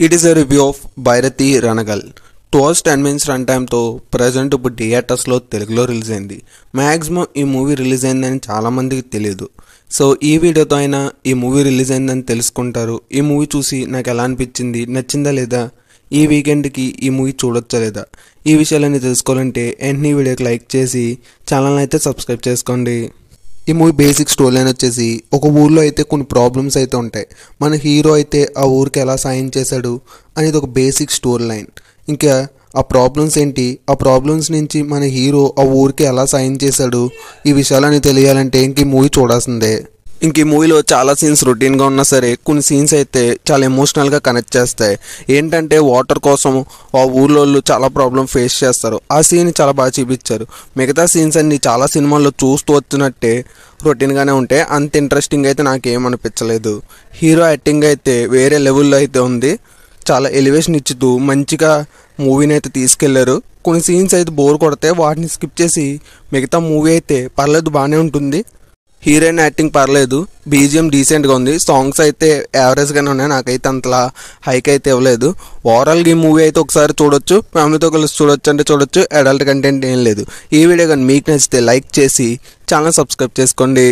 It is a review of Bhairathi Ranagal. 2 hours 10 minutes run టైమ్తో present ఇప్పుడు థియేటర్స్లో తెలుగులో release అయింది. మ్యాక్సిమం ఈ మూవీ రిలీజ్ అయిందని చాలామందికి తెలియదు. సో ఈ వీడియోతో అయినా ఈ మూవీ రిలీజ్ అయిందని తెలుసుకుంటారు. ఈ మూవీ చూసి నాకు ఎలా అనిపించింది, నచ్చిందా లేదా, ఈ వీకెండ్కి ఈ మూవీ చూడొచ్చా లేదా, ఈ విషయాలన్నీ తెలుసుకోవాలంటే వెంటనే వీడియోకి లైక్ చేసి ఛానల్ని అయితే సబ్స్క్రైబ్ చేసుకోండి. ఈ మూవీ బేసిక్ స్టోరీ లైన్ వచ్చేసి, ఒక ఊర్లో అయితే కొన్ని ప్రాబ్లమ్స్ అయితే ఉంటాయి. మన హీరో అయితే ఆ ఊరికి ఎలా సాయం చేశాడు అనేది ఒక బేసిక్ స్టోరీ లైన్. ఇంకా ఆ ప్రాబ్లమ్స్ ఏంటి, ఆ ప్రాబ్లమ్స్ నుంచి మన హీరో ఆ ఊరికి ఎలా సాయం చేశాడు, ఈ విషయాలని తెలియాలంటే ఇంక ఈ మూవీ చూడాల్సిందే. ఇంక ఈ మూవీలో చాలా సీన్స్ రొటీన్గా ఉన్నా సరే కొన్ని సీన్స్ అయితే చాలా ఎమోషనల్గా కనెక్ట్ చేస్తాయి. ఏంటంటే వాటర్ కోసం ఆ ఊర్లో చాలా ప్రాబ్లం ఫేస్ చేస్తారు. ఆ సీన్ చాలా బాగా చూపించారు. మిగతా సీన్స్ అన్ని చాలా సినిమాల్లో చూస్తూ వచ్చినట్టే రొటీన్గానే ఉంటాయి. అంత ఇంట్రెస్టింగ్ అయితే నాకేమనిపించలేదు. హీరో యాక్టింగ్ అయితే వేరే లెవెల్లో అయితే ఉంది. చాలా ఎలివేషన్ ఇచ్చుతూ మంచిగా మూవీని అయితే తీసుకెళ్లారు. కొన్ని సీన్స్ అయితే బోర్ కొడితే వాటిని స్కిప్ చేసి మిగతా మూవీ అయితే పర్లేదు, బాగానే ఉంటుంది. హీరోయిన్ యాక్టింగ్ పర్లేదు, బీజిఎం డీసెంట్గా ఉంది, సాంగ్స్ అయితే యావరేజ్గానే ఉన్నాయి. నాకైతే అంతలా హైక్ అయితే ఇవ్వలేదు. ఓవరాల్గా ఈ మూవీ అయితే ఒకసారి చూడొచ్చు, ఫ్యామిలీతో కలిసి చూడొచ్చు అంటే చూడొచ్చు. అడల్ట్ కంటెంట్ ఏం లేదు. ఈ వీడియో కానీ మీకు నచ్చితే లైక్ చేసి ఛానల్ సబ్స్క్రైబ్ చేసుకోండి.